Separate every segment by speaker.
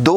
Speaker 1: 2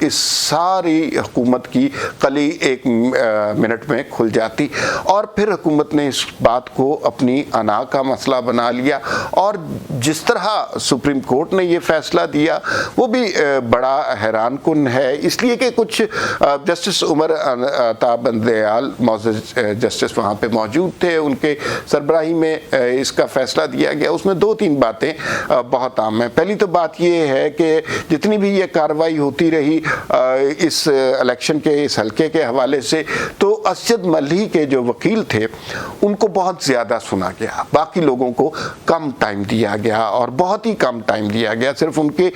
Speaker 1: اس ساری حکومت کی کلی ایک منٹ میں کھل جاتی، اور پھر حکومت نے اس بات کو اپنی انا کا مسئلہ بنا لیا، اور جس طرح سپریم کورٹ نے یہ فیصلہ دیا وہ بھی بڑا حیران کن ہے، اس لیے کہ کچھ جسٹس عمر عطا بندیال معزز جسٹس وہاں پہ موجود تھے، ان کے سربراہی میں اس کا فیصلہ دیا گیا۔ اس میں 2-3 باتیں بہت عام ہیں۔ پہلی تو بات یہ ہے کہ جتنی بھی یہ کارروائی ہوتی رہی اس الیکشن کے اس حلقے کے حوالے سے، تو اسجد ملہی کے جو وکیل تھے ان کو بہت زیادہ سنا گیا، باقی لوگوں کو کم ٹائم دیا گیا، اور بہت ہی کم ٹائم دیا گیا، صرف ان کے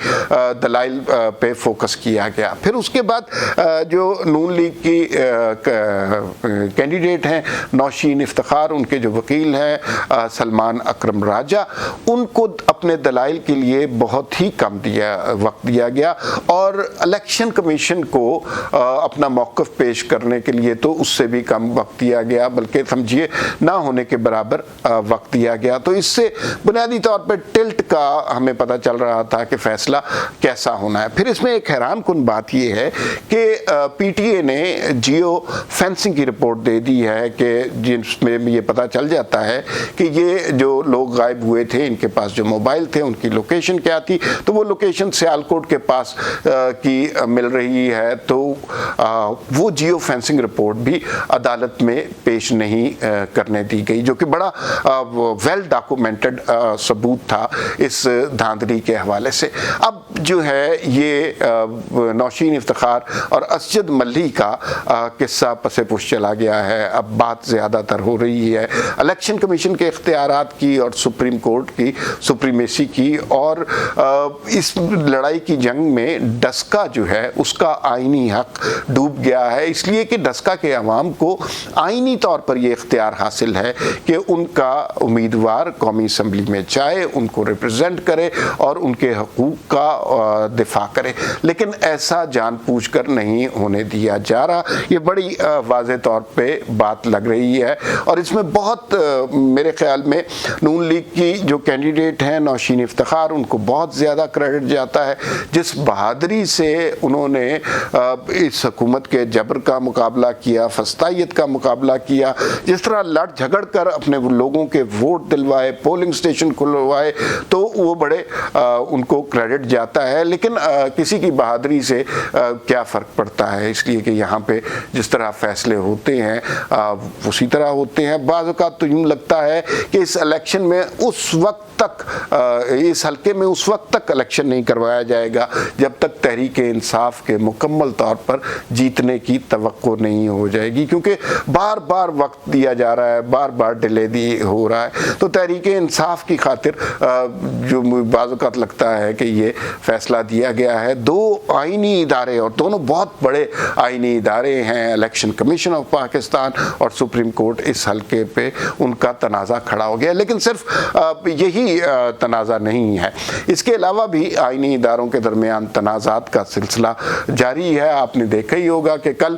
Speaker 1: دلائل پہ فوکس کیا گیا۔ پھر اس کے بعد جو نون لیگ کی کینڈیڈیٹ ہیں نوشین افتخار، ان کے جو وکیل ہیں سلمان اکرم راجہ، ان کو اپنے دلائل کے لیے بہت ہی کم وقت دیا گیا، اور الیکشن کمیشن کو اپنا موقف پیش کرنے کے لیے تو اس سے بھی کم وقت دیا گیا، بلکہ سمجھیے نہ ہونے کے برابر وقت دیا گیا۔ تو اس سے بنیادی طور پہ ٹلٹ کا ہمیں پتہ چل رہا تھا کہ فیصلہ کیسا ہونا ہے۔ پھر اس میں ایک حیران کن بات یہ ہے کہ پی ٹی اے نے جیو فینسنگ کی رپورٹ دے دی ہے کہ جس میں یہ پتہ چل جاتا ہے کہ یہ جو لوگ غائب ہوئے تھے ان کے پاس جو موبائل تھے ان کی لوکیشن کیا تھی، تو وہ لوکیشن سیالکوٹ کے پاس کی مل رہی ہے، تو وہ جیو فینسنگ رپورٹ بھی عدالت میں پیش نہیں کرنے دی گئی، جو کہ بڑا ویل ڈاکومنٹڈ ثبوت تھا اس دھاندلی کے حوالے سے۔ اب جو ہے یہ نوشین افتخار اور اسجد ملہی کا قصہ پس پش چلا گیا ہے، اب بات زیادہ تر ہو رہی ہے الیکشن کمیشن کے اختیارات کی اور سپریم کورٹ کی سپریمیسی کی، اور اس لڑائی کی جنگ میں ڈسکا جو ہے اس کا آئینی حق ڈوب گیا ہے، اس لیے کہ ڈسکا کے عوام کو آئینی طور پر یہ اختیار حاصل ہے کہ ان کا امیدوار قومی اسمبلی میں جائے، ان کو ریپرزینٹ کرے اور ان کے حقوق کا دفاع کرے، لیکن ایسا جان بوجھ کر نہیں ہونے دیا جا رہا۔ یہ بڑی واضح طور پہ بات لگ رہی ہے، اور اس میں بہت میرے خیال میں نون لیگ کی جو کینڈیڈیٹ ہیں نوشین افتخار، ان کو بہت زیادہ کریڈٹ جاتا ہے، جس بہادری سے انہوں نے اس حکومت کے جبر کا مقابلہ کیا، فسطائیت کا مقابلہ کیا، جس طرح لڑ جھگڑ کر اپنے لوگوں کے ووٹ دلوائے، پولنگ سٹیشن کھلوائے، تو وہ بڑے ان کو کریڈٹ جاتا ہے۔ لیکن کسی کی بہادری سے کیا فرق پڑتا ہے، اس لیے کہ یہاں پہ جس طرح فیصلے ہوتے ہیں اسی طرح ہوتے ہیں۔ بعض اوقات تو یوں لگتا ہے کہ اس الیکشن میں اس وقت تک اس حلقے میں اس وقت تک الیکشن نہیں کروایا جائے گا جب تک تحریک انصاف کے مکمل طور پر جیتنے کی توقع نہیں ہو جائے گی، کیونکہ بار بار وقت دیا جا رہا ہے، بار بار ڈیلے ہو رہا ہے۔ تو تحریک انصاف کی خاطر جو بعض اوقات لگتا ہے کہ یہ فیصلہ دیا گیا ہے، دو آئینی ادارے اور دونوں بہت بڑے آئینی ادارے ہیں، الیکشن کمیشن آف پاکستان اور سپریم کورٹ، اس حلقے پہ ان کا تنازع کھڑا ہو گیا۔ لیکن صرف یہی تنازع نہیں ہے، اس کے علاوہ بھی آئینی اداروں کے درمیان تنازعات کا سلسلہ جاری ہے۔ آپ نے دیکھا ہی ہوگا کہ کل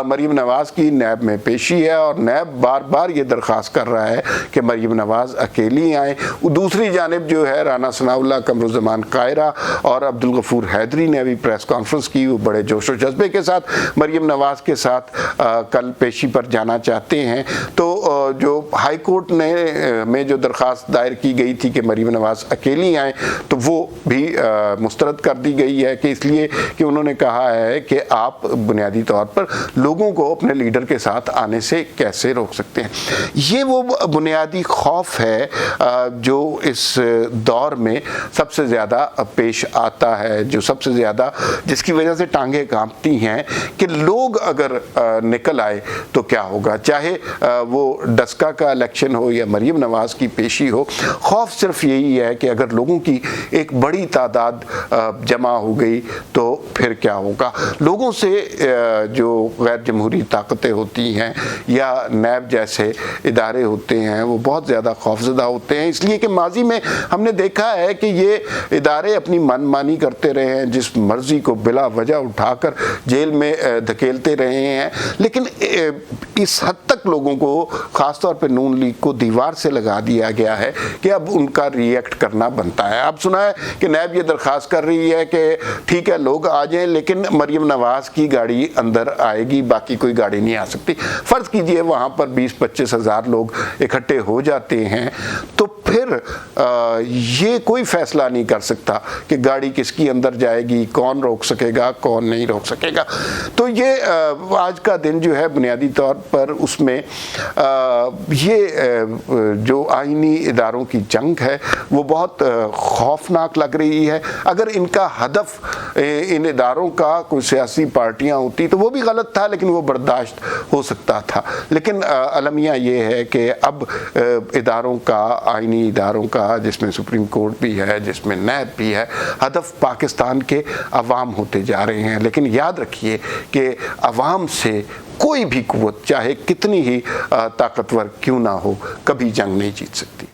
Speaker 1: مریم نواز کی نیب میں پیشی ہے، اور نیب بار بار یہ درخواست کر رہا ہے کہ مریم نواز اکیلی آئیں۔ دوسری جانب جو ہے رانا ثناء اللہ، قمرالزمان قاہرہ اور عبدالغفور حیدری نے ابھی پریس کانفرنس کی، وہ بڑے جوش و جذبے کے ساتھ مریم نواز کے ساتھ کل پیشی پر جانا چاہتے ہیں۔ تو جو ہائی کورٹ میں جو درخواست دائر کی گئی تھی کہ مریم نواز اکیلی آئیں، تو وہ بھی مسترد کر دی گئی ہے، کہ اس لیے کہ انہوں نے کہا ہے کہ آپ بنیادی طور پر لوگوں کو اپنے لیڈر کے ساتھ آنے سے کیسے روک سکتے ہیں۔ یہ وہ بنیادی خوف ہے جو اس دور میں سب سے زیادہ پیش آتا ہے، جو سب سے زیادہ جس کی وجہ سے ٹانگیں کانپتی ہیں کہ لوگ اگر نکل آئے تو کیا ہوگا، چاہے وہ ڈسکا کا الیکشن ہو یا مریم نواز کی پیشی ہو۔ خوف صرف یہی ہے کہ اگر لوگوں کی ایک بڑی تعداد جمع ہو گئی تو پھر کیا ہوگا۔ لوگوں سے جو غیر جمہوری طاقتیں ہوتی ہیں یا نیب جیسے ادارے ہوتے ہیں وہ بہت زیادہ خوفزدہ ہوتے ہیں، اس لیے کہ ماضی میں ہم نے دیکھا ہے کہ یہ ادارے اپنی من مانی کرتے رہے ہیں، جس مرضی کو بلا وجہ اٹھا کر جیل میں دھکیلتے رہے ہیں، لیکن اس حد تک لوگوں کو خاص طور پہ نون لیگ کو دیوار سے لگا دیا گیا ہے کہ اب ان کا ری ایکٹ کرنا بنتا ہے۔ اب سنا ہے کہ نیب یہ درخواست کر رہی ہے کہ ٹھیک ہے لوگ آ جائیں لیکن مریم نواز کی گاڑی اندر آئے گی، باقی کوئی گاڑی نہیں آ سکتی۔ فرض کیجئے وہاں پر 20-25 ہزار لوگ اکٹھے ہو جاتے ہیں تو پھر یہ کوئی فیصلہ نہیں کر سکتا کہ گاڑی کس کی اندر جائے گی، کون روک سکے گا، کون نہیں روک سکے گا۔ تو یہ آج کا دن جو ہے بنیادی طور پر اس میں یہ جو آئینی اداروں کی جنگ ہے وہ بہت خوفناک لگ رہی ہے۔ اگر ان کا ہدف ان اداروں کا کوئی سیاسی پارٹیاں ہوتی تو وہ بھی غلط تھا، لیکن وہ برداشت ہو سکتا تھا۔ لیکن المیہ یہ ہے کہ اب اداروں کا، آئینی اداروں کا، جس میں سپریم کورٹ بھی ہے، جس میں نیب بھی ہے، ہدف پاکستان کے عوام ہوتے جا رہے ہیں۔ لیکن یاد رکھیے کہ عوام سے کوئی بھی قوت چاہے کتنی ہی طاقتور کیوں نہ ہو کبھی جنگ نہیں جیت سکتی۔